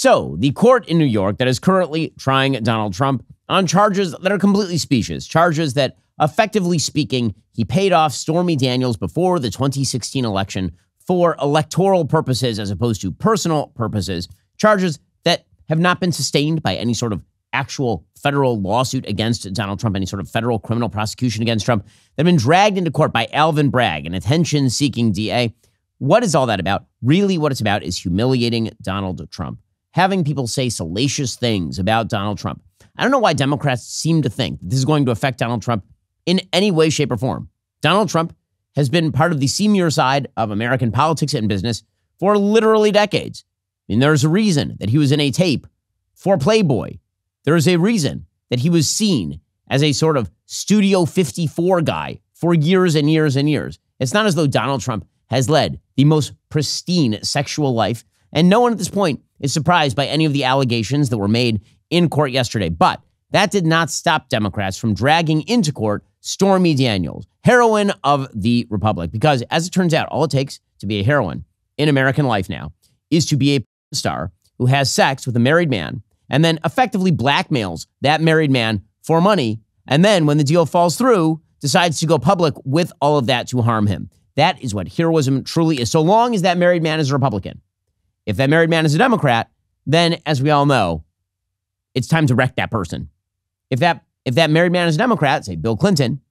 So the court in New York that is currently trying Donald Trump on charges that are completely specious, charges that, effectively speaking, he paid off Stormy Daniels before the 2016 election for electoral purposes as opposed to personal purposes, charges that have not been sustained by any sort of actual federal lawsuit against Donald Trump, any sort of federal criminal prosecution against Trump. They've been dragged into court by Alvin Bragg, an attention-seeking DA. What is all that about? Really, what it's about is humiliating Donald Trump, having people say salacious things about Donald Trump. I don't know why Democrats seem to think that this is going to affect Donald Trump in any way, shape, or form. Donald Trump has been part of the senior side of American politics and business for literally decades. I mean, there's a reason that he was in a tape for Playboy. There is a reason that he was seen as a sort of Studio 54 guy for years and years and years. It's not as though Donald Trump has led the most pristine sexual life, and no one at this point is surprised by any of the allegations that were made in court yesterday. But that did not stop Democrats from dragging into court Stormy Daniels, heroine of the Republic. Because as it turns out, all it takes to be a heroine in American life now is to be a star who has sex with a married man and then effectively blackmails that married man for money. And then when the deal falls through, decides to go public with all of that to harm him. That is what heroism truly is, so long as that married man is a Republican. If that married man is a Democrat, then, as we all know, it's time to wreck that person. If that married man is a Democrat, say Bill Clinton,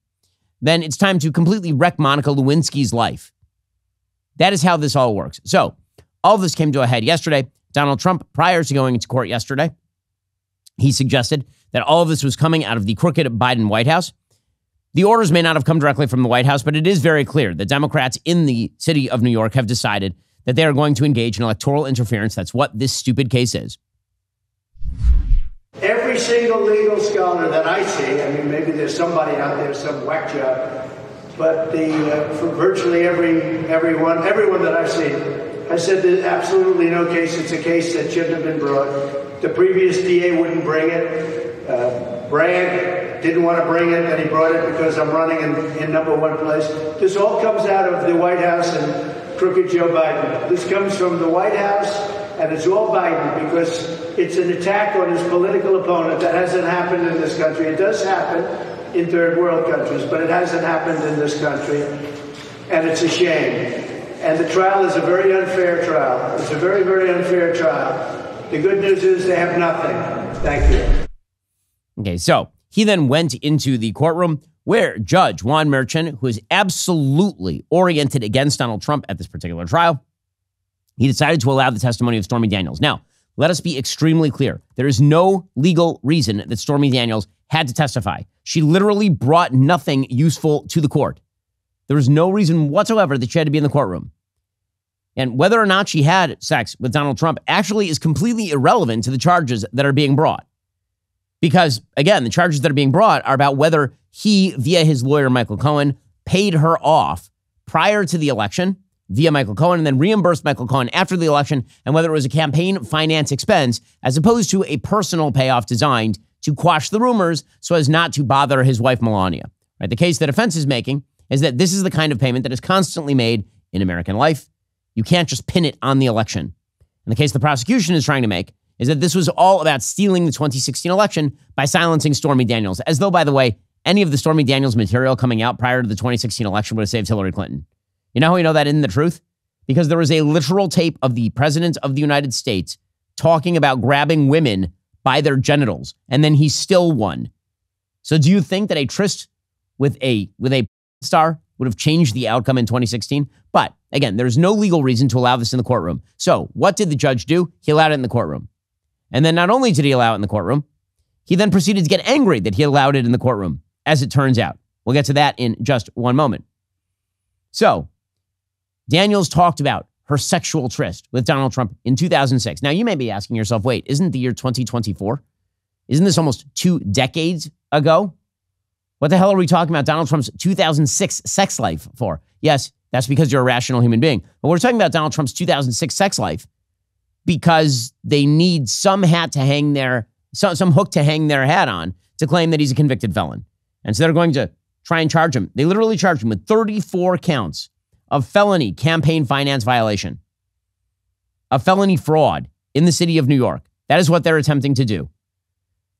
then it's time to completely wreck Monica Lewinsky's life. That is how this all works. So all of this came to a head yesterday. Donald Trump, prior to going into court yesterday, he suggested that all of this was coming out of the crooked Biden White House. The orders may not have come directly from the White House, but it is very clear that Democrats in the city of New York have decided that they are going to engage in electoral interference. That's what this stupid case is. Every single legal scholar that I see, I mean, maybe there's somebody out there, some whack job, but for virtually everyone that I've seen has said there's absolutely no case. It's a case that shouldn't have been brought. The previous DA wouldn't bring it. Bragg didn't want to bring it, and he brought it because I'm running in number one place. This all comes out of the White House and crooked Joe Biden. This comes from the White House, and it's all Biden because it's an attack on his political opponent. That hasn't happened in this country. It does happen in third world countries, but it hasn't happened in this country, and it's a shame. And the trial is a very unfair trial. It's a very, very unfair trial. The good news is they have nothing. Thank you. Okay, so he then went into the courtroom where Judge Juan Merchan, who is absolutely oriented against Donald Trump at this particular trial, he decided to allow the testimony of Stormy Daniels. Now, let us be extremely clear. There is no legal reason that Stormy Daniels had to testify. She literally brought nothing useful to the court. There was no reason whatsoever that she had to be in the courtroom. And whether or not she had sex with Donald Trump actually is completely irrelevant to the charges that are being brought. Because, again, the charges that are being brought are about whether he, via his lawyer, Michael Cohen, paid her off prior to the election via Michael Cohen and then reimbursed Michael Cohen after the election, and whether it was a campaign finance expense as opposed to a personal payoff designed to quash the rumors so as not to bother his wife, Melania. Right? The case the defense is making is that this is the kind of payment that is constantly made in American life. You can't just pin it on the election. And the case the prosecution is trying to make is that this was all about stealing the 2016 election by silencing Stormy Daniels, as though, by the way, any of the Stormy Daniels material coming out prior to the 2016 election would have saved Hillary Clinton. You know how we know that isn't the truth? Because there was a literal tape of the President of the United States talking about grabbing women by their genitals, and then he still won. So do you think that a tryst with a star would have changed the outcome in 2016? But again, there's no legal reason to allow this in the courtroom. So what did the judge do? He allowed it in the courtroom. And then not only did he allow it in the courtroom, he then proceeded to get angry that he allowed it in the courtroom, as it turns out. We'll get to that in just one moment. So Daniels talked about her sexual tryst with Donald Trump in 2006. Now, you may be asking yourself, wait, isn't the year 2024? Isn't this almost 2 decades ago? What the hell are we talking about Donald Trump's 2006 sex life for? Yes, that's because you're a rational human being. But we're talking about Donald Trump's 2006 sex life because they need some hook to hang their hat on to claim that he's a convicted felon. And so they're going to try and charge him. They literally charged him with 34 counts of felony campaign finance violation, of felony fraud in the city of New York. That is what they're attempting to do.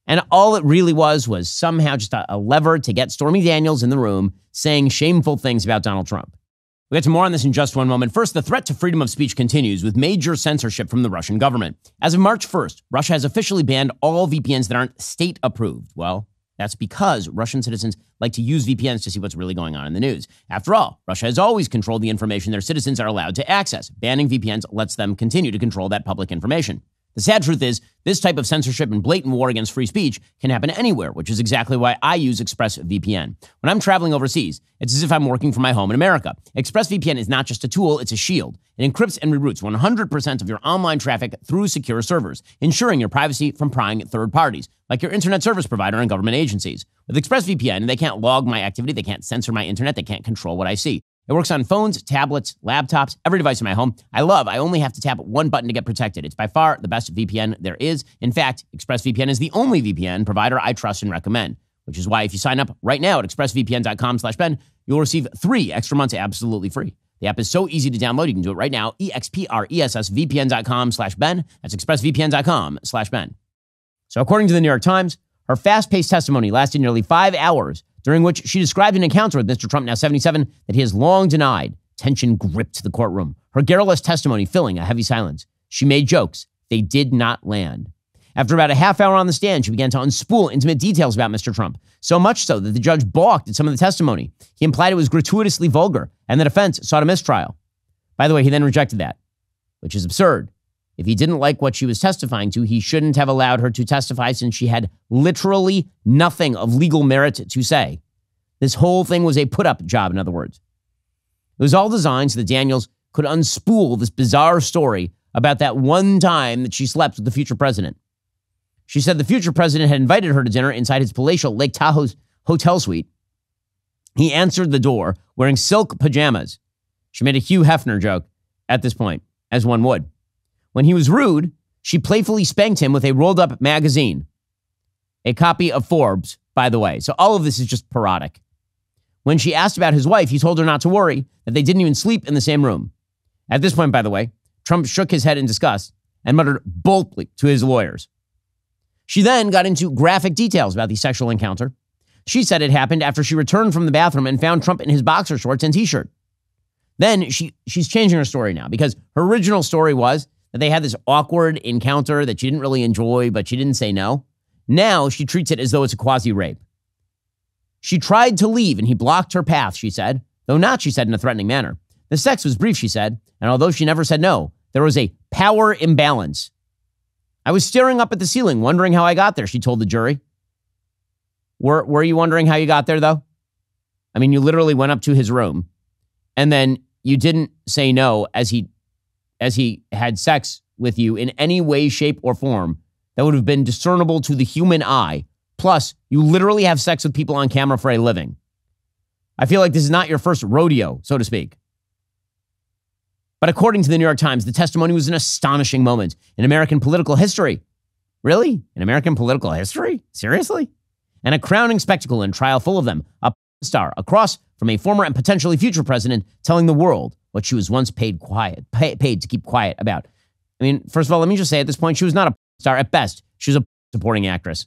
And all it really was somehow just a lever to get Stormy Daniels in the room saying shameful things about Donald Trump. We'll get to more on this in just one moment. First, the threat to freedom of speech continues with major censorship from the Russian government. As of March 1st, Russia has officially banned all VPNs that aren't state-approved. Well, that's because Russian citizens like to use VPNs to see what's really going on in the news. After all, Russia has always controlled the information their citizens are allowed to access. Banning VPNs lets them continue to control that public information. The sad truth is, this type of censorship and blatant war against free speech can happen anywhere, which is exactly why I use ExpressVPN. When I'm traveling overseas, it's as if I'm working from my home in America. ExpressVPN is not just a tool, it's a shield. It encrypts and reroutes 100% of your online traffic through secure servers, ensuring your privacy from prying third parties, like your internet service provider and government agencies. With ExpressVPN, they can't log my activity, they can't censor my internet, they can't control what I see. It works on phones, tablets, laptops, every device in my home. I only have to tap one button to get protected. It's by far the best VPN there is. In fact, ExpressVPN is the only VPN provider I trust and recommend, which is why if you sign up right now at expressvpn.com/Ben, you'll receive 3 extra months absolutely free. The app is so easy to download. You can do it right now. expressvpn.com/Ben. That's expressvpn.com/Ben. So according to the New York Times, her fast-paced testimony lasted nearly 5 hours, during which she described an encounter with Mr. Trump, now 77, that he has long denied. Tension gripped the courtroom, her garrulous testimony filling a heavy silence. She made jokes. They did not land. After about a half hour on the stand, she began to unspool intimate details about Mr. Trump, so much so that the judge balked at some of the testimony. He implied it was gratuitously vulgar, and the defense sought a mistrial. By the way, he then rejected that, which is absurd. If he didn't like what she was testifying to, he shouldn't have allowed her to testify since she had literally nothing of legal merit to say. This whole thing was a put-up job, in other words. It was all designed so that Daniels could unspool this bizarre story about that one time that she slept with the future president. She said the future president had invited her to dinner inside his palatial Lake Tahoe hotel suite. He answered the door wearing silk pajamas. She made a Hugh Hefner joke at this point, as one would. When he was rude, she playfully spanked him with a rolled-up magazine. A copy of Forbes, by the way. So all of this is just parodic. When she asked about his wife, he told her not to worry, that they didn't even sleep in the same room. At this point, by the way, Trump shook his head in disgust and muttered boldly to his lawyers. She then got into graphic details about the sexual encounter. She said it happened after she returned from the bathroom and found Trump in his boxer shorts and t-shirt. Then she's changing her story now, because her original story was that they had this awkward encounter that she didn't really enjoy, but she didn't say no. Now she treats it as though it's a quasi-rape. She tried to leave and he blocked her path, she said, though not, she said, in a threatening manner. The sex was brief, she said, and although she never said no, there was a power imbalance. I was staring up at the ceiling, wondering how I got there, she told the jury. Were you wondering how you got there, though? I mean, you literally went up to his room, and then you didn't say no as he had sex with you in any way, shape, or form that would have been discernible to the human eye. Plus, you literally have sex with people on camera for a living. I feel like this is not your first rodeo, so to speak. But according to the New York Times, the testimony was an astonishing moment in American political history. Really? In American political history? Seriously? And a crowning spectacle and trial full of them. A star across from a former and potentially future president telling the world what she was once paid to keep quiet about. I mean, first of all, let me just say at this point, she was not a star. At best, she was a supporting actress.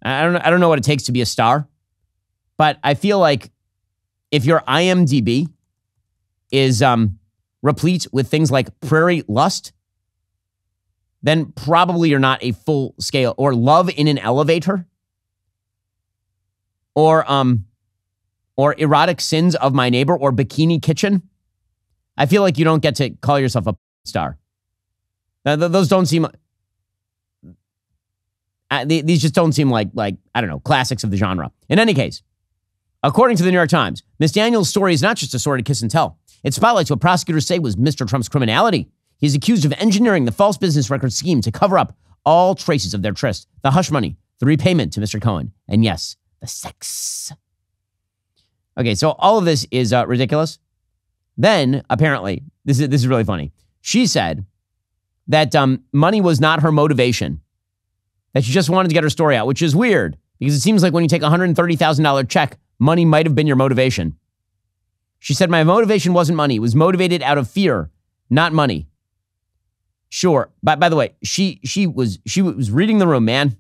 I don't know what it takes to be a star, but I feel like if your IMDb is replete with things like Prairie Lust, then probably you're not a full scale, or Love in an Elevator, or Erotic Sins of My Neighbor, or Bikini Kitchen. I feel like you don't get to call yourself a star. Those don't seem, these just don't seem like, I don't know, classics of the genre. In any case, according to the New York Times, Ms. Daniels' story is not just a sordid kiss and tell. It spotlights what prosecutors say was Mr. Trump's criminality. He's accused of engineering the false business record scheme to cover up all traces of their tryst, the hush money, the repayment to Mr. Cohen, and yes, the sex. Okay, so all of this is ridiculous. Then, apparently, this is really funny. She said that money was not her motivation, that she just wanted to get her story out, which is weird, because it seems like when you take a $130,000 check, money might have been your motivation. She said, my motivation wasn't money. It was motivated out of fear, not money. Sure. By the way, she was reading the room, man.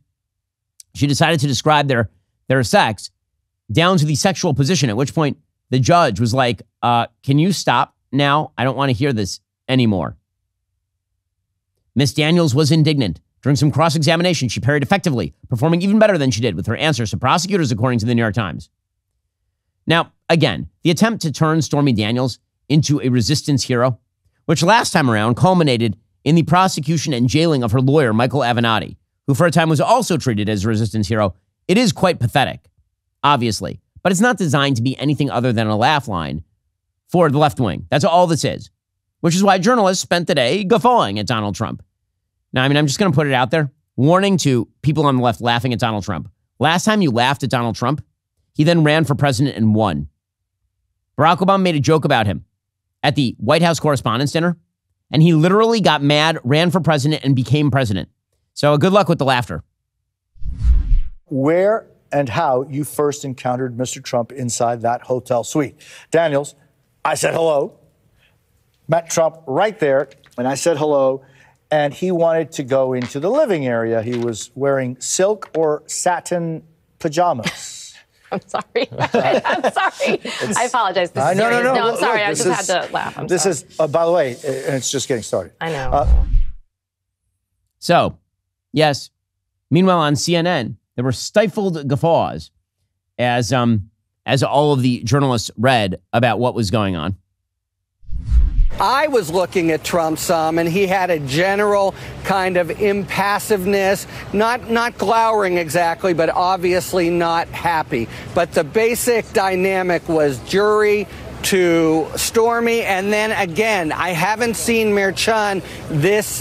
She decided to describe their sex down to the sexual position, at which point the judge was like, can you stop now? I don't want to hear this anymore. Miss Daniels was indignant. During some cross-examination, she parried effectively, performing even better than she did with her answers to prosecutors, according to the New York Times. Now, again, the attempt to turn Stormy Daniels into a resistance hero, which last time around culminated in the prosecution and jailing of her lawyer, Michael Avenatti, who for a time was also treated as a resistance hero, it is quite pathetic, obviously. But it's not designed to be anything other than a laugh line for the left wing. That's all this is, which is why journalists spent the day guffawing at Donald Trump. Now, I'm just going to put it out there. Warning to people on the left laughing at Donald Trump. Last time you laughed at Donald Trump, he then ran for president and won. Barack Obama made a joke about him at the White House Correspondents' Dinner, and he literally got mad, ran for president, and became president. So good luck with the laughter. Where and how you first encountered Mr. Trump inside that hotel suite. Daniels, I said hello, met Trump right there, and I said hello, and he wanted to go into the living area. He was wearing silk or satin pajamas. I'm sorry. I'm sorry. I apologize. This is serious. No, I'm sorry. I just had to laugh. I'm sorry. By the way, and it's just getting started. I know. So, yes. Meanwhile, on CNN, there were stifled guffaws as all of the journalists read about what was going on. I was looking at Trump some, and he had a general kind of impassiveness, not glowering exactly, but obviously not happy. But the basic dynamic was jury to Stormy, and then again, I haven't seen Merchan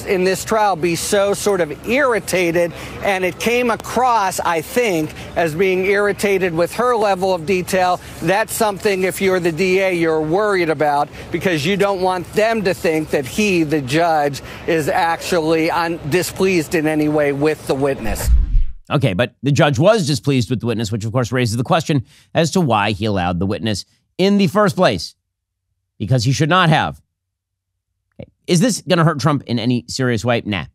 in this trial be so sort of irritated, and it came across, I think, as being irritated with her level of detail. That's something, if you're the DA, you're worried about, because you don't want them to think that he, the judge, is actually displeased in any way with the witness. Okay, but the judge was displeased with the witness, which of course raises the question as to why he allowed the witness in the first place, because he should not have. Okay. Is this going to hurt Trump in any serious way? Nah.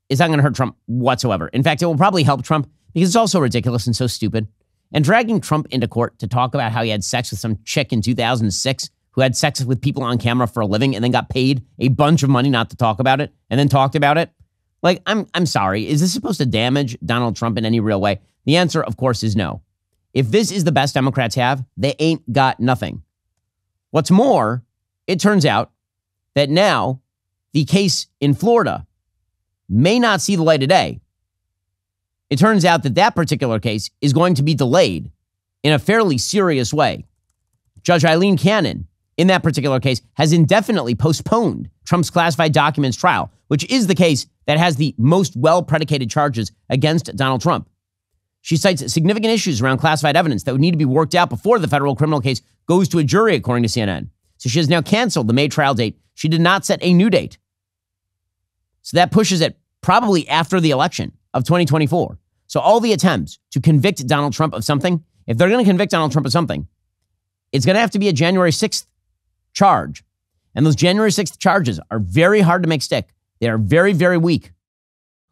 It's not going to hurt Trump whatsoever. In fact, it will probably help Trump because it's also ridiculous and so stupid. And dragging Trump into court to talk about how he had sex with some chick in 2006 who had sex with people on camera for a living and then got paid a bunch of money not to talk about it and then talked about it. Like, I'm sorry. Is this supposed to damage Donald Trump in any real way? The answer, of course, is no. If this is the best Democrats have, they ain't got nothing. What's more, it turns out that now the case in Florida may not see the light of day. It turns out that that particular case is going to be delayed in a fairly serious way. Judge Eileen Cannon, in that particular case, has indefinitely postponed Trump's classified documents trial, which is the case that has the most well-predicated charges against Donald Trump. She cites significant issues around classified evidence that would need to be worked out before the federal criminal case goes to a jury, according to CNN. So she has now canceled the May trial date. She did not set a new date. So that pushes it probably after the election of 2024. So all the attempts to convict Donald Trump of something, if they're going to convict Donald Trump of something, it's going to have to be a January 6th charge. And those January 6th charges are very hard to make stick. They are very, very weak.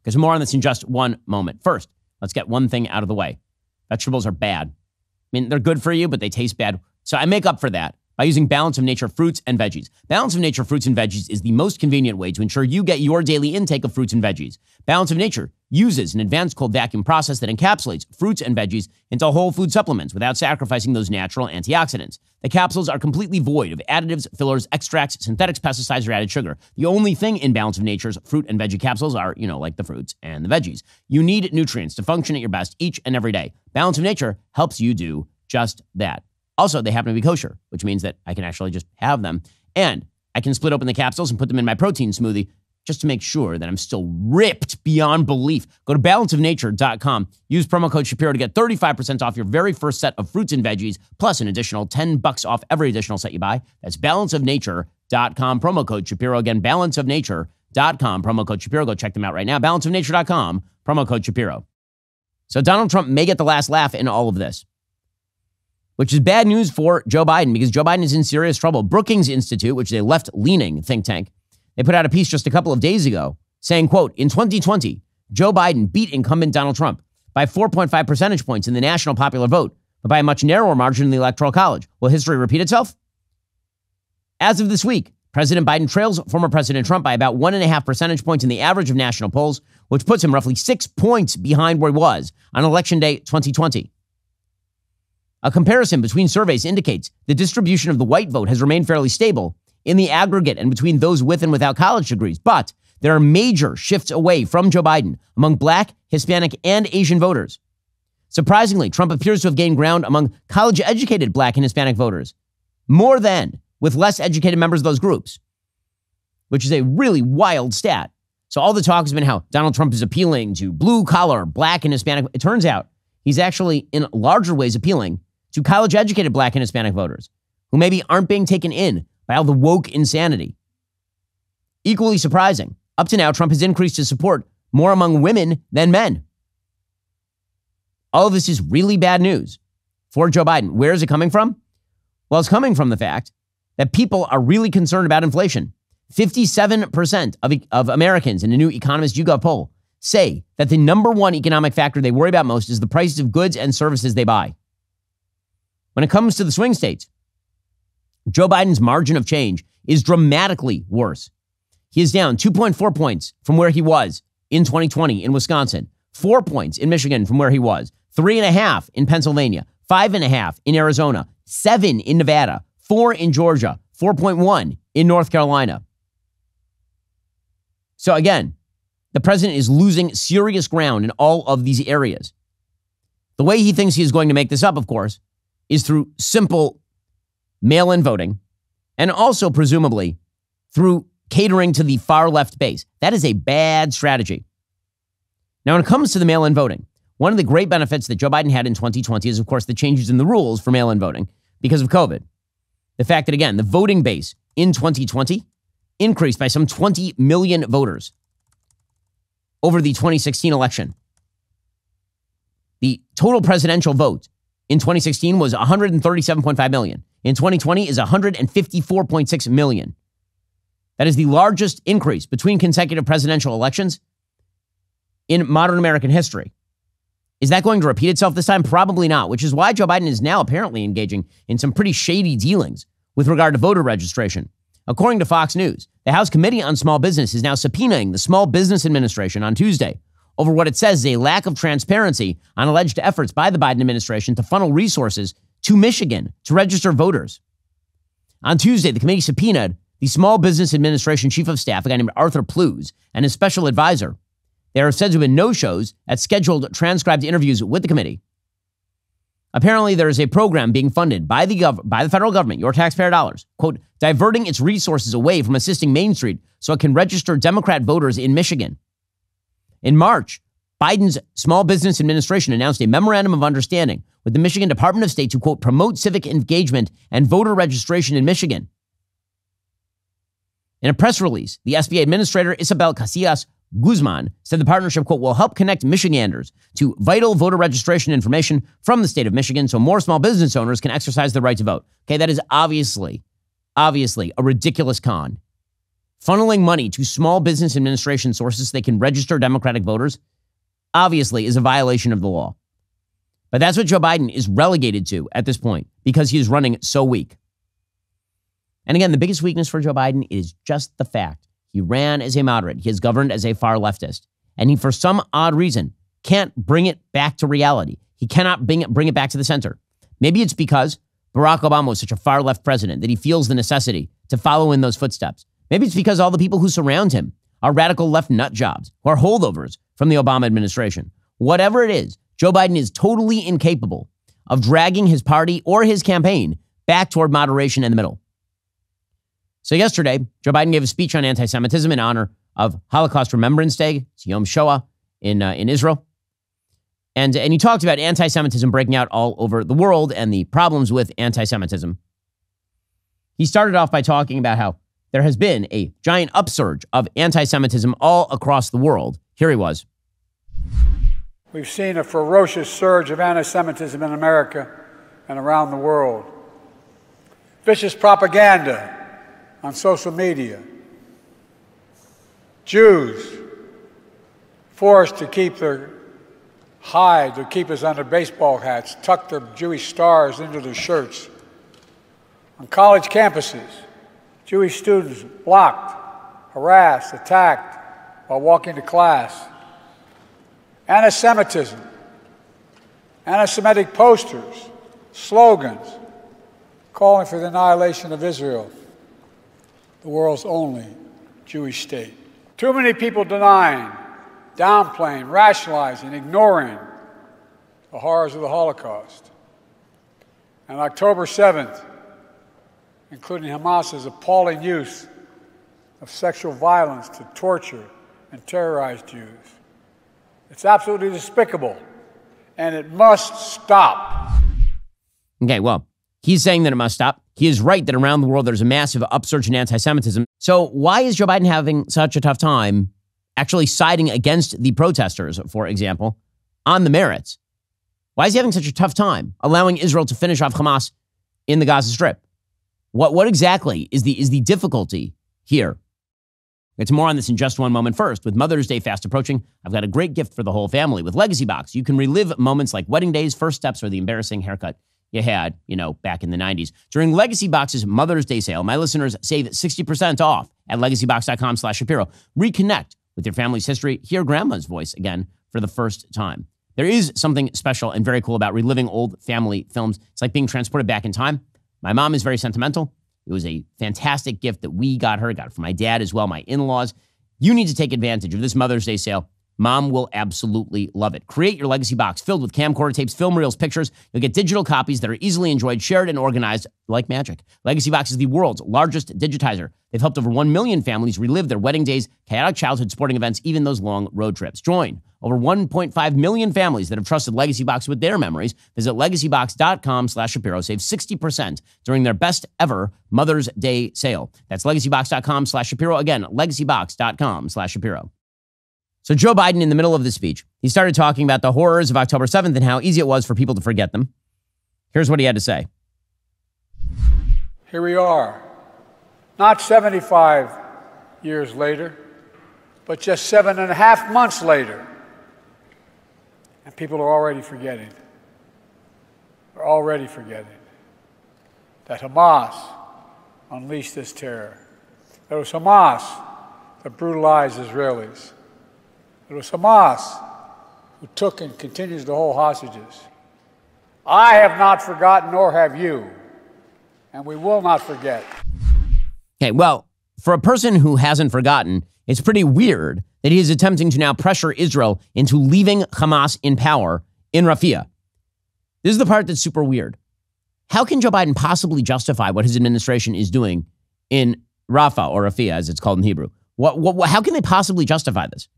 Because more on this in just one moment. First, let's get one thing out of the way. Vegetables are bad. I mean, they're good for you, but they taste bad. So I make up for that by using Balance of Nature fruits and veggies. Balance of Nature fruits and veggies is the most convenient way to ensure you get your daily intake of fruits and veggies. Balance of Nature uses an advanced cold vacuum process that encapsulates fruits and veggies into whole food supplements without sacrificing those natural antioxidants. The capsules are completely void of additives, fillers, extracts, synthetics, pesticides, or added sugar. The only thing in Balance of Nature's fruit and veggie capsules are, like the fruits and the veggies. You need nutrients to function at your best each and every day. Balance of Nature helps you do just that. Also, they happen to be kosher, which means that I can actually just have them. And I can split open the capsules and put them in my protein smoothie just to make sure that I'm still ripped beyond belief. Go to balanceofnature.com. Use promo code Shapiro to get 35% off your very first set of fruits and veggies, plus an additional $10 off every additional set you buy. That's balanceofnature.com. Promo code Shapiro. Again, balanceofnature.com. Promo code Shapiro. Go check them out right now. Balanceofnature.com. Promo code Shapiro. So Donald Trump may get the last laugh in all of this, which is bad news for Joe Biden because Joe Biden is in serious trouble. Brookings Institute, which is a left-leaning think tank, they put out a piece just a couple of days ago saying, quote, in 2020, Joe Biden beat incumbent Donald Trump by 4.5 percentage points in the national popular vote, but by a much narrower margin in the Electoral College. Will history repeat itself? As of this week, President Biden trails former President Trump by about 1.5 percentage points in the average of national polls, which puts him roughly 6 points behind where he was on Election Day 2020. A comparison between surveys indicates the distribution of the white vote has remained fairly stable in the aggregate and between those with and without college degrees, but there are major shifts away from Joe Biden among Black, Hispanic, and Asian voters. Surprisingly, Trump appears to have gained ground among college-educated Black and Hispanic voters, more than with less educated members of those groups, which is a really wild stat. So all the talk has been how Donald Trump is appealing to blue-collar, Black and Hispanic. It turns out he's actually in larger ways appealing to college-educated Black and Hispanic voters who maybe aren't being taken in by all the woke insanity. Equally surprising, up to now, Trump has increased his support more among women than men. All of this is really bad news for Joe Biden. Where is it coming from? Well, it's coming from the fact that people are really concerned about inflation. 57% of Americans in a new Economist YouGov poll say that the number one economic factor they worry about most is the prices of goods and services they buy. When it comes to the swing states, Joe Biden's margin of change is dramatically worse. He is down 2.4 points from where he was in 2020 in Wisconsin, 4 points in Michigan from where he was, 3.5 in Pennsylvania, 5.5 in Arizona, 7 in Nevada, 4 in Georgia, 4.1 in North Carolina. So again, the president is losing serious ground in all of these areas. The way he thinks he is going to make this up, of course, is through simple mail-in voting and also presumably through catering to the far left base. That is a bad strategy. Now, when it comes to the mail-in voting, one of the great benefits that Joe Biden had in 2020 is, of course, the changes in the rules for mail-in voting because of COVID. The fact that, again, the voting base in 2020 increased by some 20 million voters over the 2016 election. The total presidential vote in 2016 was 137.5 million. In 2020 is 154.6 million. That is the largest increase between consecutive presidential elections in modern American history. Is that going to repeat itself this time? Probably not, which is why Joe Biden is now apparently engaging in some pretty shady dealings with regard to voter registration. According to Fox News, the House Committee on Small Business is now subpoenaing the Small Business Administration on Tuesday over what it says is a lack of transparency on alleged efforts by the Biden administration to funnel resources to Michigan to register voters. On Tuesday, the committee subpoenaed the Small Business Administration Chief of Staff, a guy named Arthur Plews, and his special advisor. There are said to have been no-shows at scheduled transcribed interviews with the committee. Apparently, there is a program being funded by the federal government, your taxpayer dollars, quote, diverting its resources away from assisting Main Street so it can register Democrat voters in Michigan. In March, Biden's Small Business Administration announced a memorandum of understanding with the Michigan Department of State to, quote, promote civic engagement and voter registration in Michigan. In a press release, the SBA Administrator Isabel Casillas Guzman said the partnership, quote, will help connect Michiganders to vital voter registration information from the state of Michigan so more small business owners can exercise their right to vote. Okay, that is obviously a ridiculous con. Funneling money to Small Business Administration sources so they can register Democratic voters obviously is a violation of the law. But that's what Joe Biden is relegated to at this point because he is running so weak. And again, the biggest weakness for Joe Biden is just the fact he ran as a moderate. He has governed as a far leftist. And he, for some odd reason, can't bring it back to reality. He cannot bring it back to the center. Maybe it's because Barack Obama was such a far left president that he feels the necessity to follow in those footsteps. Maybe it's because all the people who surround him are radical left nut jobs who are holdovers from the Obama administration. Whatever it is, Joe Biden is totally incapable of dragging his party or his campaign back toward moderation in the middle. So yesterday, Joe Biden gave a speech on anti-Semitism in honor of Holocaust Remembrance Day, it's Yom Shoah in Israel. And he talked about anti-Semitism breaking out all over the world and the problems with anti-Semitism. He started off by talking about how there has been a giant upsurge of anti-Semitism all across the world. Here he was. We've seen a ferocious surge of anti-Semitism in America and around the world. Vicious propaganda on social media. Jews, forced to keep their hide, to keep us under baseball hats, tuck their Jewish stars into their shirts. On college campuses, Jewish students blocked, harassed, attacked while walking to class. Anti-Semitism, anti-Semitic posters, slogans calling for the annihilation of Israel, the world's only Jewish state. Too many people denying, downplaying, rationalizing, ignoring the horrors of the Holocaust. And October 7th, including Hamas's appalling use of sexual violence to torture and terrorize Jews. It's absolutely despicable, and it must stop. Okay, well, he's saying that it must stop. He is right that around the world there's a massive upsurge in anti-Semitism. So why is Joe Biden having such a tough time actually siding against the protesters, for example, on the merits? Why is he having such a tough time allowing Israel to finish off Hamas in the Gaza Strip? What exactly is the difficulty here? We'll get to more on this in just one moment. First, with Mother's Day fast approaching, I've got a great gift for the whole family. With Legacy Box, you can relive moments like wedding days, first steps, or the embarrassing haircut you had, back in the 90s. During Legacy Box's Mother's Day sale, my listeners save 60% off at legacybox.com/Shapiro. Reconnect with your family's history. Hear grandma's voice again for the first time. There is something special and very cool about reliving old family films. It's like being transported back in time. My mom is very sentimental. It was a fantastic gift that we got her. Got it for my dad as well, my in-laws. You need to take advantage of this Mother's Day sale. Mom will absolutely love it. Create your Legacy Box filled with camcorder tapes, film reels, pictures. You'll get digital copies that are easily enjoyed, shared, and organized like magic. Legacy Box is the world's largest digitizer. They've helped over 1 million families relive their wedding days, chaotic childhood, sporting events, even those long road trips. Join over 1.5 million families that have trusted Legacy Box with their memories. Visit legacybox.com/Shapiro. Save 60% during their best ever Mother's Day sale. That's legacybox.com/Shapiro. Again, legacybox.com/Shapiro. So Joe Biden, in the middle of the speech, he started talking about the horrors of October 7th and how easy it was for people to forget them. Here's what he had to say. Here we are, not 75 years later, but just 7.5 months later. And people are already forgetting. They're already forgetting that Hamas unleashed this terror. It was Hamas that brutalized Israelis. It was Hamas who took and continues to hold hostages. I have not forgotten, nor have you, and we will not forget. Okay, well, for a person who hasn't forgotten, it's pretty weird that he is attempting to now pressure Israel into leaving Hamas in power in Rafah. This is the part that's super weird. How can Joe Biden possibly justify what his administration is doing in Rafah, or Rafah as it's called in Hebrew? How can they possibly justify this?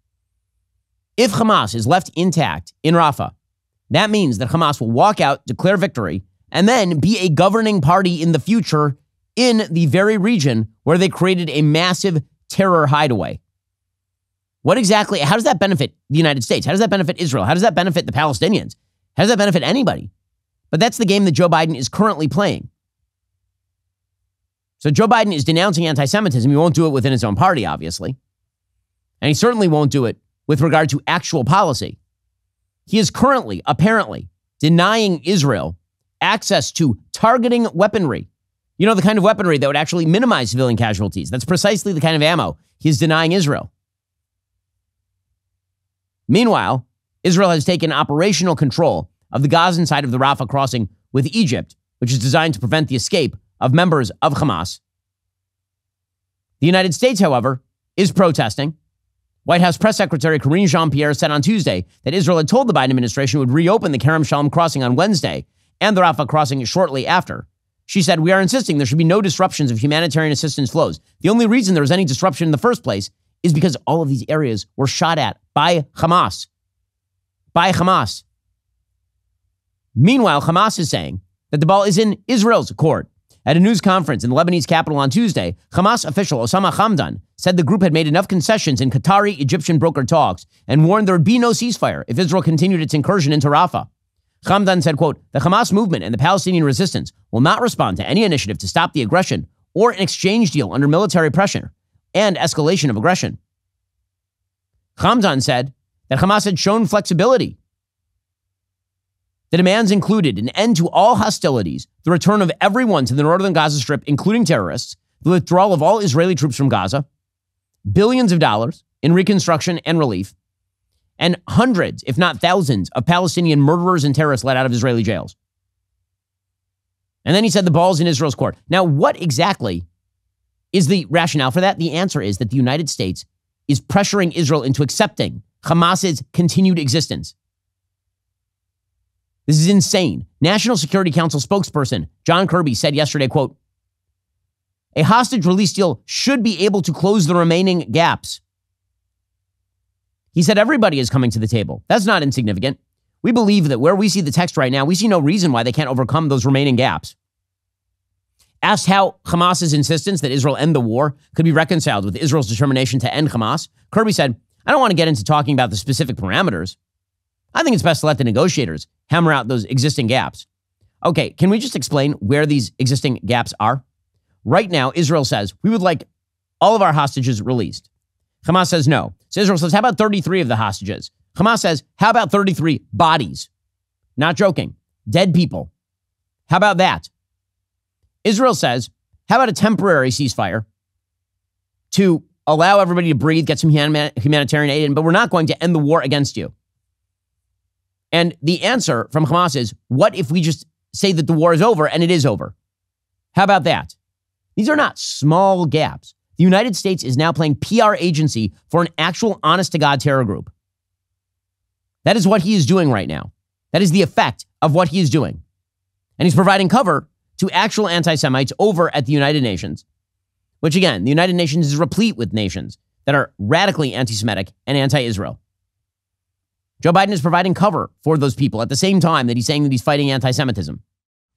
If Hamas is left intact in Rafah, that means that Hamas will walk out, declare victory, and then be a governing party in the future in the very region where they created a massive terror hideaway. How does that benefit the United States? How does that benefit Israel? How does that benefit the Palestinians? How does that benefit anybody? But that's the game that Joe Biden is currently playing. So Joe Biden is denouncing anti-Semitism. He won't do it within his own party, obviously. And he certainly won't do it with regard to actual policy. He is currently, apparently, denying Israel access to targeting weaponry. You know, the kind of weaponry that would actually minimize civilian casualties. That's precisely the kind of ammo he's denying Israel. Meanwhile, Israel has taken operational control of the Gazan side of the Rafah crossing with Egypt, which is designed to prevent the escape of members of Hamas. The United States, however, is protesting. White House Press Secretary Karine Jean-Pierre said on Tuesday that Israel had told the Biden administration would reopen the Kerem Shalom crossing on Wednesday and the Rafah crossing shortly after. She said, "We are insisting there should be no disruptions of humanitarian assistance flows. The only reason there was any disruption in the first place is because all of these areas were shot at by Hamas. Meanwhile, Hamas is saying that the ball is in Israel's court. At a news conference in the Lebanese capital on Tuesday, Hamas official Osama Hamdan said the group had made enough concessions in Qatari-Egyptian broker talks and warned there would be no ceasefire if Israel continued its incursion into Rafah. Hamdan said, quote, "The Hamas movement and the Palestinian resistance will not respond to any initiative to stop the aggression or an exchange deal under military pressure and escalation of aggression." Hamdan said that Hamas had shown flexibility. The demands included an end to all hostilities, the return of everyone to the northern Gaza Strip, including terrorists, the withdrawal of all Israeli troops from Gaza, billions of dollars in reconstruction and relief, and hundreds, if not thousands, of Palestinian murderers and terrorists let out of Israeli jails. And then he said the ball's in Israel's court. Now, what exactly is the rationale for that? The answer is that the United States is pressuring Israel into accepting Hamas's continued existence. This is insane. National Security Council spokesperson John Kirby said yesterday, quote, "A hostage release deal should be able to close the remaining gaps." He said everybody is coming to the table. That's not insignificant. We believe that where we see the text right now, we see no reason why they can't overcome those remaining gaps. Asked how Hamas's insistence that Israel end the war could be reconciled with Israel's determination to end Hamas, Kirby said, "I don't want to get into talking about the specific parameters. I think it's best to let the negotiators hammer out those existing gaps." Okay, can we just explain where these existing gaps are? Right now, Israel says, we would like all of our hostages released. Hamas says no. So Israel says, how about 33 of the hostages? Hamas says, how about 33 bodies? Not joking. Dead people. How about that? Israel says, how about a temporary ceasefire to allow everybody to breathe, get some humanitarian aid in, but we're not going to end the war against you. And the answer from Hamas is, what if we just say that the war is over and it is over? How about that? These are not small gaps. The United States is now playing PR agency for an actual honest-to-God terror group. That is what he is doing right now. That is the effect of what he is doing. And he's providing cover to actual anti-Semites over at the United Nations, which again, the United Nations is replete with nations that are radically anti-Semitic and anti-Israel. Joe Biden is providing cover for those people at the same time that he's saying that he's fighting anti-Semitism.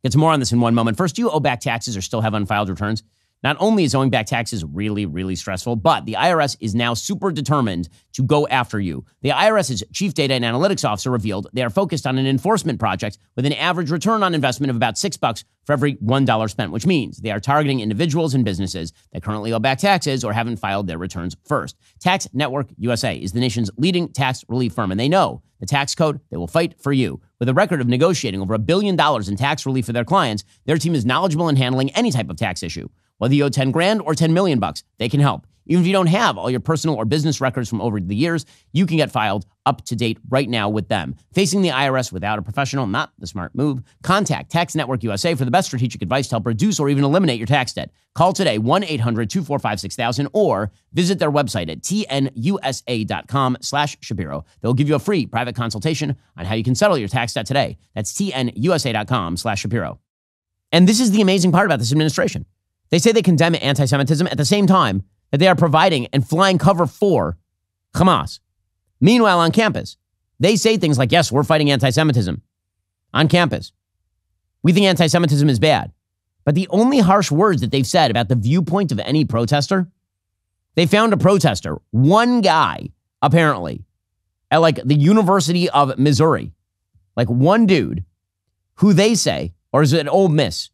Get to more on this in one moment. First, do you owe back taxes or still have unfiled returns? Not only is owing back taxes really, really stressful, but the IRS is now super determined to go after you. The IRS's chief data and analytics officer revealed they are focused on an enforcement project with an average return on investment of about $6 for every $1 spent, which means they are targeting individuals and businesses that currently owe back taxes or haven't filed their returns first. Tax Network USA is the nation's leading tax relief firm, and they know the tax code. They will fight for you. With a record of negotiating over $1 billion in tax relief for their clients, their team is knowledgeable in handling any type of tax issue. Whether you owe $10,000 or $10 million, they can help. Even if you don't have all your personal or business records from over the years, you can get filed up to date right now with them. Facing the IRS without a professional, not the smart move. Contact Tax Network USA for the best strategic advice to help reduce or even eliminate your tax debt. Call today, 1-800-245-6000, or visit their website at tnusa.com/Shapiro. They'll give you a free private consultation on how you can settle your tax debt today. That's tnusa.com/Shapiro. And this is the amazing part about this administration. They say they condemn anti-Semitism at the same time that they are providing and flying cover for Hamas. Meanwhile, on campus, they say things like, yes, we're fighting anti-Semitism on campus. We think anti-Semitism is bad. But the only harsh words that they've said about the viewpoint of any protester, they found a protester, one guy, apparently, at like the University of Missouri, like one dude who they say, or is it Ole Miss?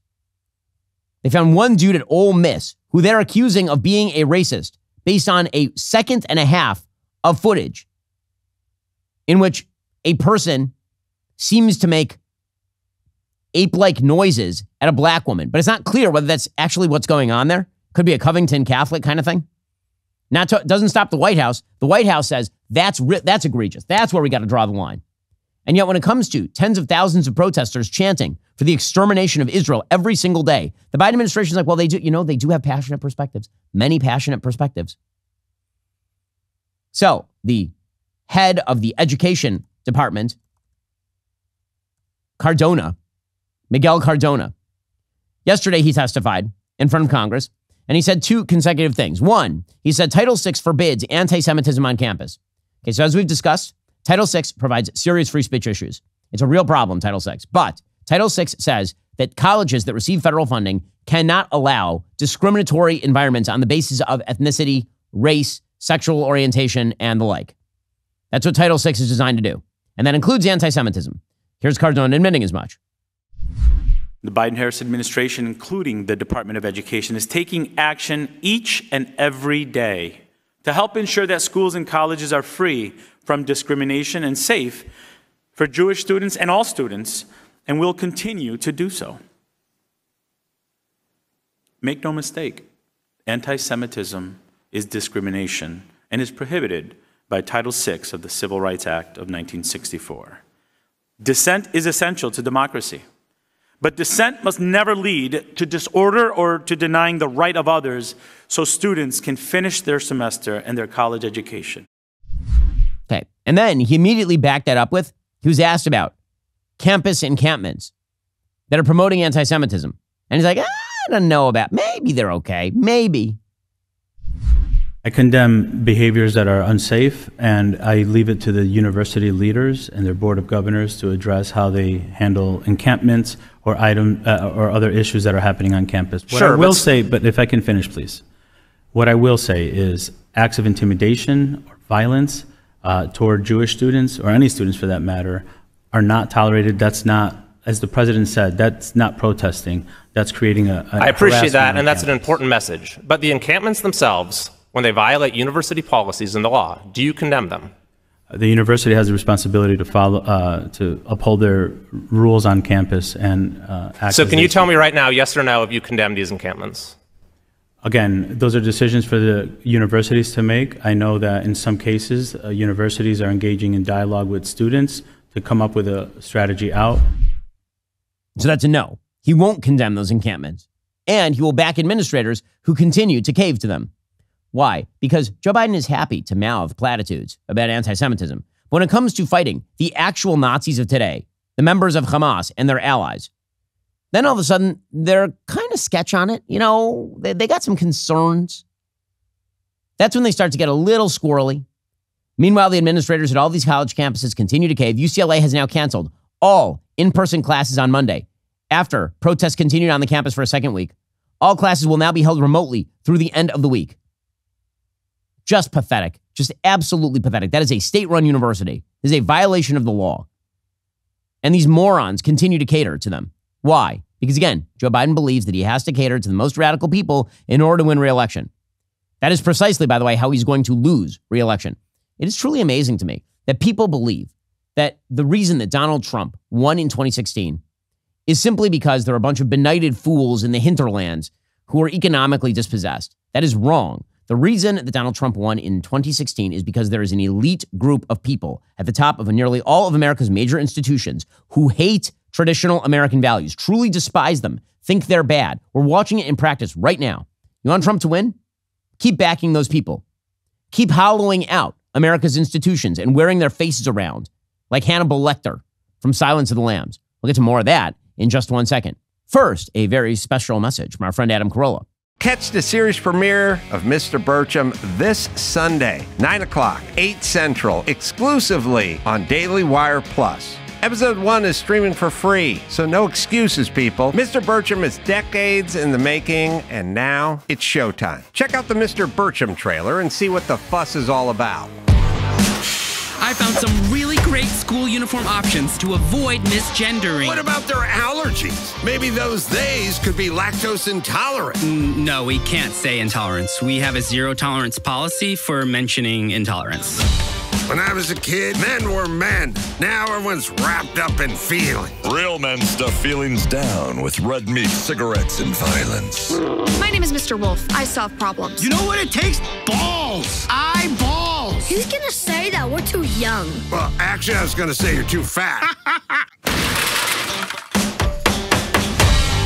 They found one dude at Ole Miss who they're accusing of being a racist based on a second and a half of footage in which a person seems to make ape-like noises at a black woman. But it's not clear whether that's actually what's going on there. Could be a Covington Catholic kind of thing. Doesn't stop the White House. The White House says that's egregious. That's where we got to draw the line. And yet when it comes to tens of thousands of protesters chanting for the extermination of Israel every single day, the Biden administration is like, well, they do have passionate perspectives, many passionate perspectives. So the head of the education department, Cardona, Miguel Cardona, yesterday he testified in front of Congress, and he said two consecutive things. One, he said Title VI forbids anti-Semitism on campus. Okay, so as we've discussed, Title VI provides serious free speech issues. It's a real problem, Title VI. But Title VI says that colleges that receive federal funding cannot allow discriminatory environments on the basis of ethnicity, race, sexual orientation, and the like. That's what Title VI is designed to do. And that includes anti-Semitism. Here's Cardona admitting as much. The Biden-Harris administration, including the Department of Education, is taking action each and every day to help ensure that schools and colleges are free from discrimination and safe for Jewish students and all students, and will continue to do so. Make no mistake, anti-Semitism is discrimination and is prohibited by Title VI of the Civil Rights Act of 1964. Dissent is essential to democracy, but dissent must never lead to disorder or to denying the right of others so students can finish their semester and their college education. Okay, and then he immediately backed that up with, he was asked about campus encampments that are promoting anti-Semitism. And he's like, I don't know about, maybe they're okay, maybe. I condemn behaviors that are unsafe, and I leave it to the university leaders and their board of governors to address how they handle encampments or or other issues that are happening on campus. What I will say, but if I can finish, please. What I will say is acts of intimidation or violence toward Jewish students, or any students for that matter, are not tolerated. That's not, as the president said, that's not protesting. That's creating I appreciate that, and that's an important message. But the encampments themselves, when they violate university policies and the law, do you condemn them? The university has the responsibility to follow, to uphold their rules on campus and act. So can you tell me right now, yes or no, if you condemn these encampments? Again, those are decisions for the universities to make. I know that in some cases, universities are engaging in dialogue with students to come up with a strategy out. So that's a no. He won't condemn those encampments. And he will back administrators who continue to cave to them. Why? Because Joe Biden is happy to mouth platitudes about anti-Semitism. But when it comes to fighting the actual Nazis of today, the members of Hamas and their allies, then all of a sudden, they're kind of sketch on it. You know, they got some concerns. That's when they start to get a little squirrely. Meanwhile, the administrators at all these college campuses continue to cave. UCLA has now canceled all in-person classes on Monday. After protests continued on the campus for a second week, all classes will now be held remotely through the end of the week. Just pathetic. Just absolutely pathetic. That is a state-run university. It is a violation of the law. And these morons continue to cater to them. Why? Because again, Joe Biden believes that he has to cater to the most radical people in order to win re-election. That is precisely, by the way, how he's going to lose re-election. It is truly amazing to me that people believe that the reason that Donald Trump won in 2016 is simply because there are a bunch of benighted fools in the hinterlands who are economically dispossessed. That is wrong. The reason that Donald Trump won in 2016 is because there is an elite group of people at the top of nearly all of America's major institutions who hate traditional American values, truly despise them, think they're bad. We're watching it in practice right now. You want Trump to win? Keep backing those people. Keep hollowing out America's institutions and wearing their faces around like Hannibal Lecter from Silence of the Lambs. We'll get to more of that in just 1 second. First, a very special message from our friend Adam Carolla. Catch the series premiere of Mr. Birchum this Sunday, 9 o'clock, 8 Central, exclusively on Daily Wire Plus. Episode 1 is streaming for free, so no excuses, people. Mr. Birchum is decades in the making, and now it's showtime. Check out the Mr. Birchum trailer and see what the fuss is all about. I found some really great school uniform options to avoid misgendering. What about their allergies? Maybe those theys could be lactose intolerant. No, we can't say intolerance. We have a zero tolerance policy for mentioning intolerance. When I was a kid, men were men. Now everyone's wrapped up in feelings. Real men stuff feelings down with red meat, cigarettes, and violence. My name is Mr. Wolf. I solve problems. You know what it takes? Balls! Eyeballs! Who's gonna say that? We're too young. Well, actually, I was gonna say you're too fat.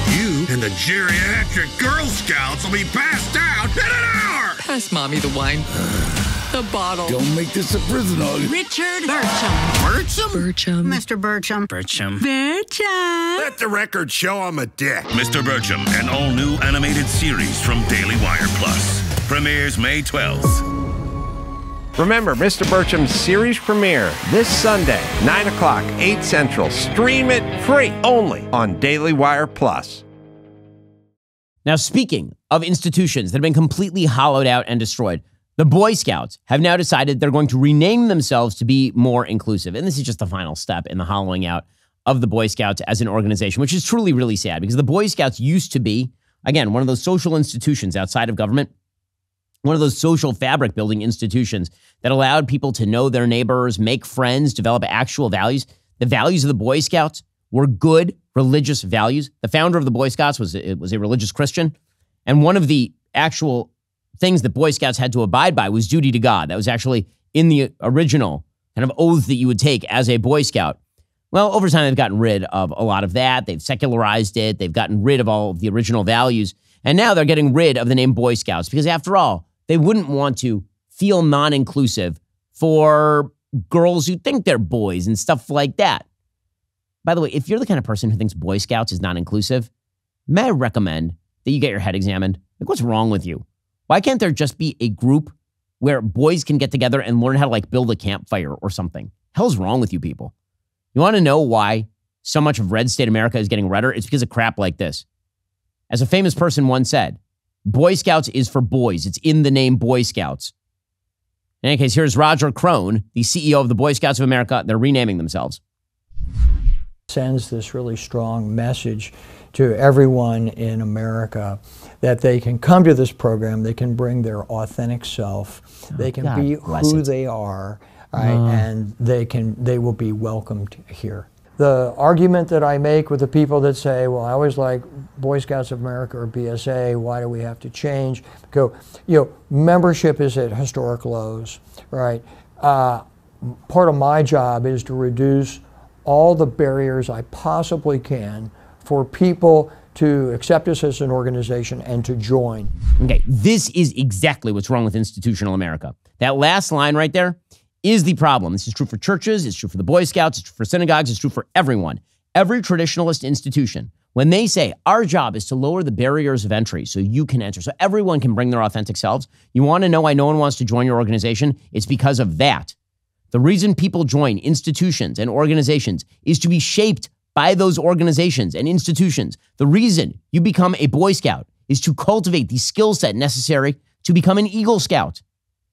You and the geriatric Girl Scouts will be passed out in an hour! Pass Mommy the wine. The bottle. Don't make this a prison hug. Richard Birchum. Birchum? Birchum. Mr. Birchum. Birchum. Birchum. Let the record show I'm a dick. Mr. Birchum, an all-new animated series from Daily Wire Plus. Premieres May 12th. Remember, Mr. Birchum's series premiere this Sunday, 9 o'clock, 8 Central. Stream it free only on Daily Wire Plus. Now, speaking of institutions that have been completely hollowed out and destroyed, the Boy Scouts have now decided they're going to rename themselves to be more inclusive. And this is just the final step in the hollowing out of the Boy Scouts as an organization, which is truly really sad because the Boy Scouts used to be, again, one of those social institutions outside of government one of those social fabric building institutions that allowed people to know their neighbors, make friends, develop actual values. The values of the Boy Scouts were good religious values. The founder of the Boy Scouts was a religious Christian. And one of the actual things that Boy Scouts had to abide by was duty to God. That was actually in the original kind of oath that you would take as a Boy Scout. Well, over time, they've gotten rid of a lot of that. They've secularized it. They've gotten rid of all of the original values. And now they're getting rid of the name Boy Scouts because, after all, they wouldn't want to feel non-inclusive for girls who think they're boys and stuff like that. By the way, if you're the kind of person who thinks Boy Scouts is non-inclusive, may I recommend that you get your head examined? Like, what's wrong with you? Why can't there just be a group where boys can get together and learn how to build a campfire or something? Hell's wrong with you people? You want to know why so much of red state America is getting redder? It's because of crap like this. As a famous person once said, Boy Scouts is for boys. It's in the name Boy Scouts. In any case, here's Roger Crone, the CEO of the Boy Scouts of America. They're renaming themselves. Sends this really strong message to everyone in America that they can come to this program, they can bring their authentic self, they can be who they are, right? And they will be welcomed here. The argument that I make with the people that say, well, I always like Boy Scouts of America or BSA, why do we have to change? Go, membership is at historic lows, right? Part of my job is to reduce all the barriers I possibly can for people to accept us as an organization and to join. Okay, this is exactly what's wrong with institutional America. That last line right there is the problem. This is true for churches, it's true for the Boy Scouts, it's true for synagogues, it's true for everyone. Every traditionalist institution, when they say our job is to lower the barriers of entry so you can enter, so everyone can bring their authentic selves, you want to know why no one wants to join your organization? It's because of that. The reason people join institutions and organizations is to be shaped by those organizations and institutions. The reason you become a Boy Scout is to cultivate the skill set necessary to become an Eagle Scout,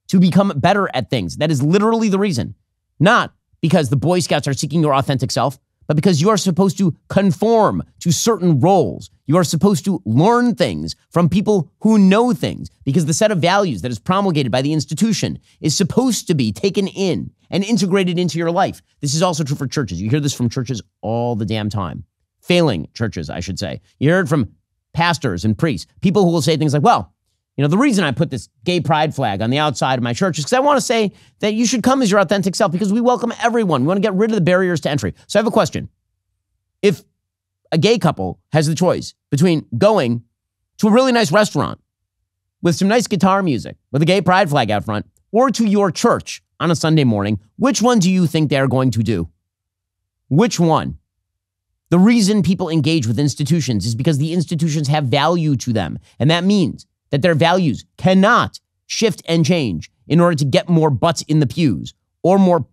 to become better at things. That is literally the reason. Not because the Boy Scouts are seeking your authentic self, but because you are supposed to conform to certain roles. You are supposed to learn things from people who know things, because the set of values that is promulgated by the institution is supposed to be taken in and integrated into your life. This is also true for churches. You hear this from churches all the damn time. Failing churches, I should say. You hear it from pastors and priests, people who will say things like, well, the reason I put this gay pride flag on the outside of my church is because I want to say that you should come as your authentic self because we welcome everyone. We want to get rid of the barriers to entry. So I have a question. If a gay couple has the choice between going to a really nice restaurant with some nice guitar music with a gay pride flag out front or to your church on a Sunday morning, which one do you think they're going to do? Which one? The reason people engage with institutions is because the institutions have value to them. And that means that their values cannot shift and change in order to get more butts in the pews or more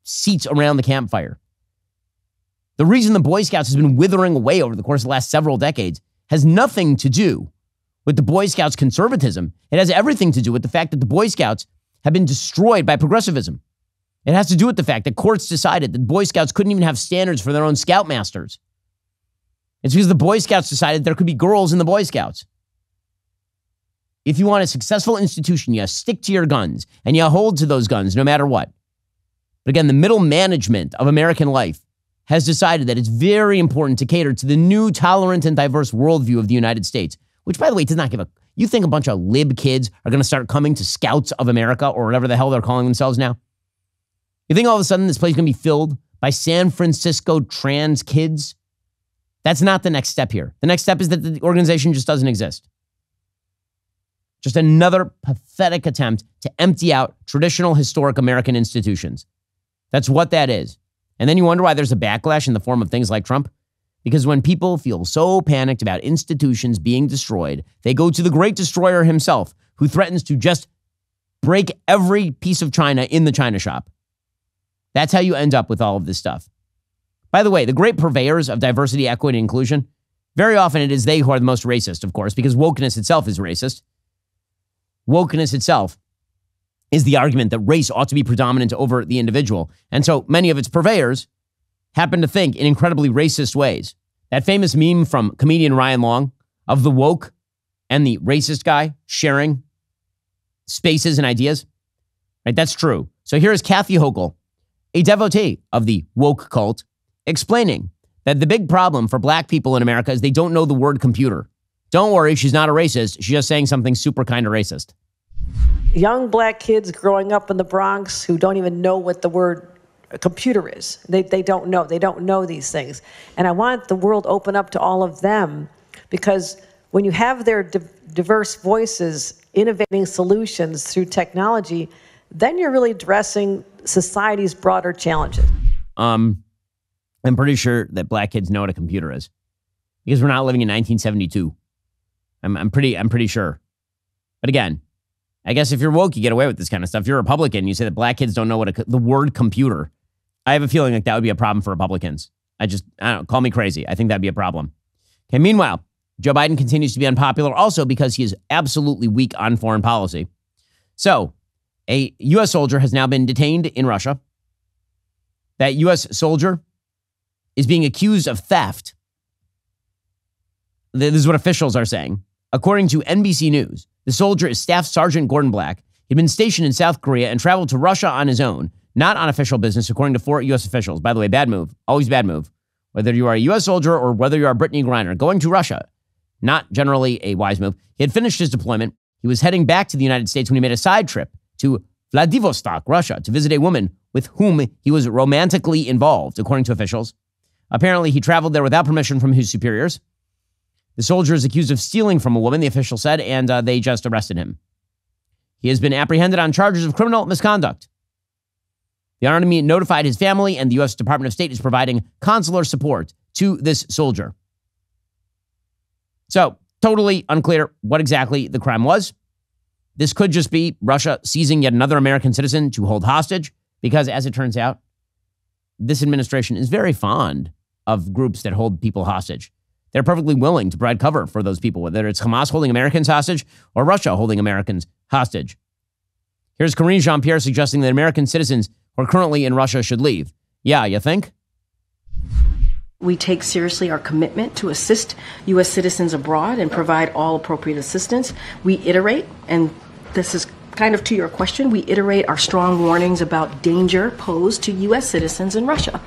seats around the campfire. The reason the Boy Scouts has been withering away over the course of the last several decades has nothing to do with the Boy Scouts' conservatism. It has everything to do with the fact that the Boy Scouts have been destroyed by progressivism. It has to do with the fact that courts decided that Boy Scouts couldn't even have standards for their own scoutmasters. It's because the Boy Scouts decided there could be girls in the Boy Scouts. If you want a successful institution, you stick to your guns and you hold to those guns no matter what. But again, the middle management of American life has decided that it's very important to cater to the new tolerant and diverse worldview of the United States, which, by the way, does not give a... You think a bunch of lib kids are going to start coming to Scouts of America or whatever the hell they're calling themselves now? You think all of a sudden this place is going to be filled by San Francisco trans kids? That's not the next step here. The next step is that the organization just doesn't exist. Just another pathetic attempt to empty out traditional historic American institutions. That's what that is. And then you wonder why there's a backlash in the form of things like Trump. Because when people feel so panicked about institutions being destroyed, they go to the great destroyer himself, who threatens to just break every piece of china in the china shop. That's how you end up with all of this stuff. By the way, the great purveyors of diversity, equity, and inclusion, very often it is they who are the most racist, of course, because wokeness itself is racist. Wokeness itself is the argument that race ought to be predominant over the individual. And so many of its purveyors happen to think in incredibly racist ways. That famous meme from comedian Ryan Long of the woke and the racist guy sharing spaces and ideas. Right? That's true. So here is Kathy Hochul, a devotee of the woke cult, explaining that the big problem for black people in America is they don't know the word computer. Don't worry, she's not a racist. She's just saying something super kind of racist. Young black kids growing up in the Bronx who don't even know what the word computer is. They don't know. They don't know these things. And I want the world open up to all of them, because when you have their diverse voices innovating solutions through technology, then you're really addressing society's broader challenges. I'm pretty sure that black kids know what a computer is, because we're not living in 1972. I'm pretty sure. But again, I guess if you're woke, you get away with this kind of stuff. If you're a Republican, you say that black kids don't know what the word computer. I have a feeling like that would be a problem for Republicans. I don't know, call me crazy. I think that'd be a problem. Okay, meanwhile, Joe Biden continues to be unpopular also because he is absolutely weak on foreign policy. So, a U.S. soldier has now been detained in Russia. That U.S. soldier is being accused of theft. This is what officials are saying. According to NBC News, the soldier is Staff Sergeant Gordon Black. He'd been stationed in South Korea and traveled to Russia on his own, not on official business, according to 4 U.S. officials. By the way, bad move. Always bad move. Whether you are a U.S. soldier or whether you are Brittany Griner, going to Russia, not generally a wise move. He had finished his deployment. He was heading back to the United States when he made a side trip to Vladivostok, Russia, to visit a woman with whom he was romantically involved, according to officials. Apparently, he traveled there without permission from his superiors. The soldier is accused of stealing from a woman, the official said, and they just arrested him. He has been apprehended on charges of criminal misconduct. The Army notified his family, and the U.S. Department of State is providing consular support to this soldier. So, totally unclear what exactly the crime was. This could just be Russia seizing yet another American citizen to hold hostage, because as it turns out, this administration is very fond of groups that hold people hostage. They're perfectly willing to provide cover for those people, whether it's Hamas holding Americans hostage or Russia holding Americans hostage. Here's Karine Jean-Pierre suggesting that American citizens who are currently in Russia should leave. Yeah, you think? We take seriously our commitment to assist U.S. citizens abroad and provide all appropriate assistance. We iterate, and this is kind of to your question, we iterate our strong warnings about danger posed to U.S. citizens in Russia.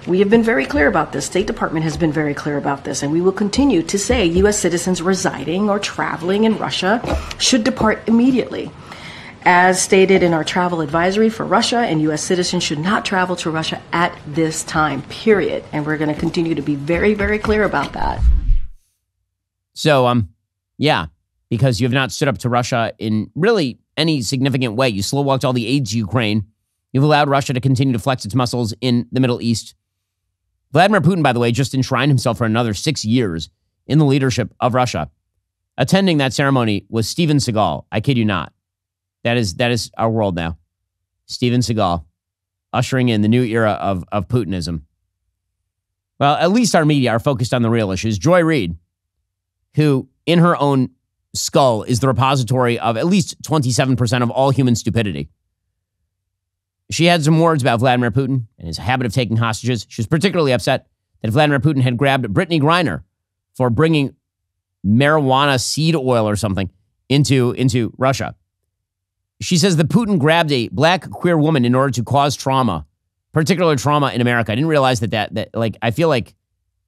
We have been very clear about this. State Department has been very clear about this, and we will continue to say U.S. citizens residing or traveling in Russia should depart immediately. As stated in our travel advisory for Russia, and U.S. citizens should not travel to Russia at this time, period. And we're going to continue to be very, very clear about that. So, yeah, because you have not stood up to Russia in really any significant way. You slow walked all the aid to Ukraine. You've allowed Russia to continue to flex its muscles in the Middle East. Vladimir Putin, by the way, just enshrined himself for another 6 years in the leadership of Russia. Attending that ceremony was Steven Seagal. I kid you not. That is our world now. Steven Seagal, ushering in the new era of Putinism. Well, at least our media are focused on the real issues. Joy Reid, who in her own skull is the repository of at least 27% of all human stupidity. She had some words about Vladimir Putin and his habit of taking hostages. She was particularly upset that Vladimir Putin had grabbed Brittany Griner for bringing marijuana seed oil or something into Russia. She says that Putin grabbed a black queer woman in order to cause trauma, particular trauma in America. I didn't realize that I feel like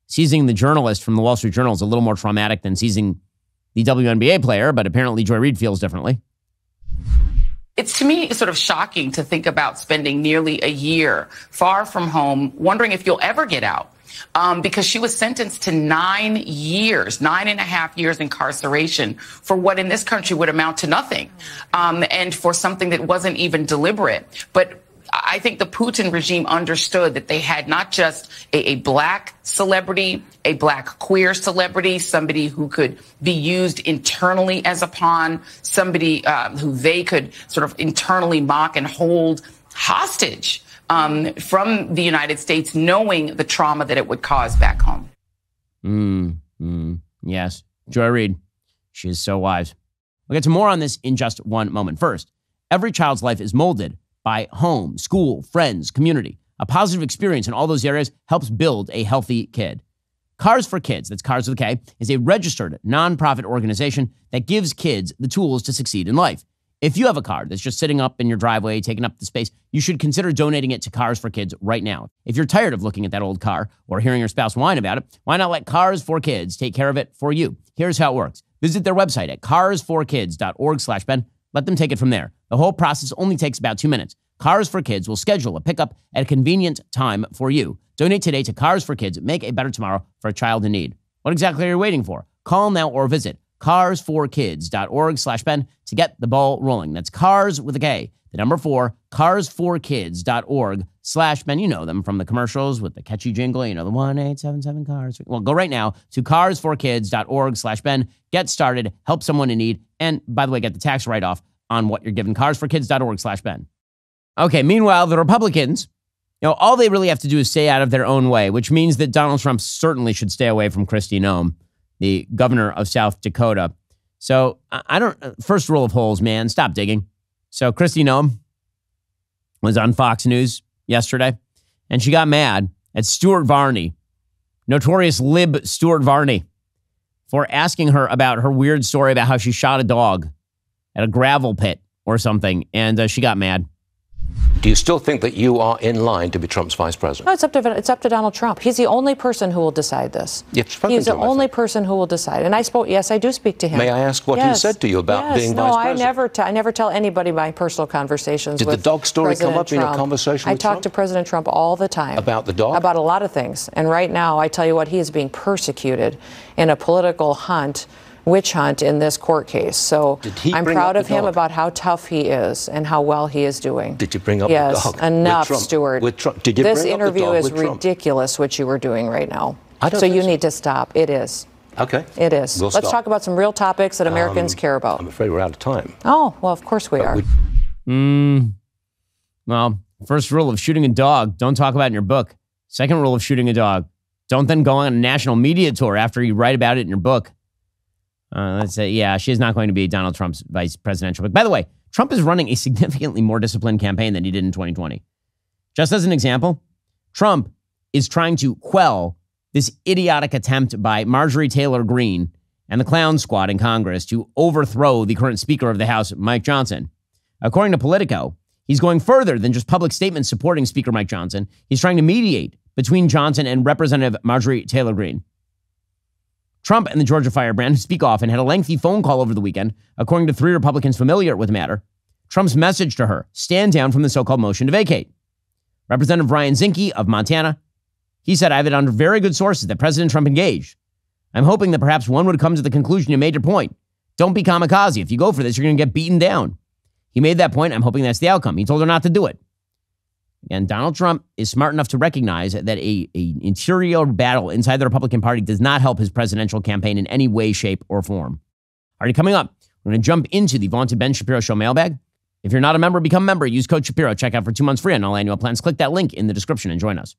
seizing the journalist from the Wall Street Journal is a little more traumatic than seizing the WNBA player, but apparently Joy Reid feels differently. It's, to me, sort of shocking to think about spending nearly a year far from home, wondering if you'll ever get out. Because she was sentenced to 9 years, 9.5 years incarceration for what in this country would amount to nothing, and for something that wasn't even deliberate. But I think the Putin regime understood that they had not just a black celebrity, a black queer celebrity, somebody who could be used internally as a pawn, somebody who they could sort of internally mock and hold hostage from the United States, knowing the trauma that it would cause back home. Yes. Joy Reid. She is so wise. We'll get to more on this in just one moment. First, every child's life is molded by home, school, friends, community. A positive experience in all those areas helps build a healthy kid. Cars for Kids, that's Cars with a K, is a registered nonprofit organization that gives kids the tools to succeed in life. If you have a car that's just sitting up in your driveway, taking up the space, you should consider donating it to Cars for Kids right now. If you're tired of looking at that old car or hearing your spouse whine about it, why not let Cars for Kids take care of it for you? Here's how it works. Visit their website at carsforkids.org/Ben. Let them take it from there. The whole process only takes about 2 minutes. Cars for Kids will schedule a pickup at a convenient time for you. Donate today to Cars for Kids. Make a better tomorrow for a child in need. What exactly are you waiting for? Call now or visit carsforkids.org/Ben to get the ball rolling. That's cars with a K, the number 4, carsforkids.org/Ben. You know them from the commercials with the catchy jingle, you know, the 1877 cars. Well, go right now to carsforkids.org/Ben. Get started, help someone in need, and by the way, get the tax write-off on what you're giving. carsforkids.org/Ben. Okay, meanwhile, the Republicans, all they really have to do is stay out of their own way, which means that Donald Trump certainly should stay away from Kristi Noem, the governor of South Dakota. So first rule of holes, man, stop digging. So Kristi Noem was on Fox News yesterday, and she got mad at Stuart Varney, notorious lib Stuart Varney, for asking her about her weird story about how she shot a dog at a gravel pit or something, and she got mad. Do you still think that you are in line to be Trump's vice president? No, it's up to Donald Trump. He's the only person who will decide this. He's the only person who will decide. And I do speak to him. May I ask what he said to you about being vice president? I never tell anybody my personal conversations with Did the dog story President come up Trump. In your conversation I with Trump? talk to President Trump all the time. About the dog? About a lot of things. And right now, I tell you what, he is being persecuted in a political witch hunt in this court case. So I'm proud of him about how tough he is and how well he is doing. Did you bring up the Yes, dog? enough, Stuart. Did you This bring interview up the dog is with Trump? ridiculous, what you were doing right now. I don't So think you so. need to stop. It is. Okay. It is. We'll Let's stop. talk about some real topics that Americans care about. I'm afraid we're out of time. Oh, well, of course we are. Well, first rule of shooting a dog, don't talk about it in your book. Second rule of shooting a dog, don't then go on a national media tour after you write about it in your book. Let's say, yeah, she is not going to be Donald Trump's vice presidential pick. By the way, Trump is running a significantly more disciplined campaign than he did in 2020. Just as an example, Trump is trying to quell this idiotic attempt by Marjorie Taylor Greene and the clown squad in Congress to overthrow the current Speaker of the House, Mike Johnson. According to Politico, he's going further than just public statements supporting Speaker Mike Johnson. He's trying to mediate between Johnson and Representative Marjorie Taylor Greene. Trump and the Georgia firebrand speak often had a lengthy phone call over the weekend, according to 3 Republicans familiar with the matter. Trump's message to her, stand down from the so-called motion to vacate. Representative Ryan Zinke of Montana, he said, I have it under very good sources that President Trump engaged. I'm hoping that perhaps one would come to the conclusion you made your point. Don't be kamikaze. If you go for this, you're going to get beaten down. He made that point. I'm hoping that's the outcome. He told her not to do it. Again, Donald Trump is smart enough to recognize that a interior battle inside the Republican Party does not help his presidential campaign in any way, shape, or form. Already coming up, we're going to jump into the vaunted Ben Shapiro Show mailbag. If you're not a member, become a member. Use code Shapiro. Check out for 2 months free on all annual plans. Click that link in the description and join us.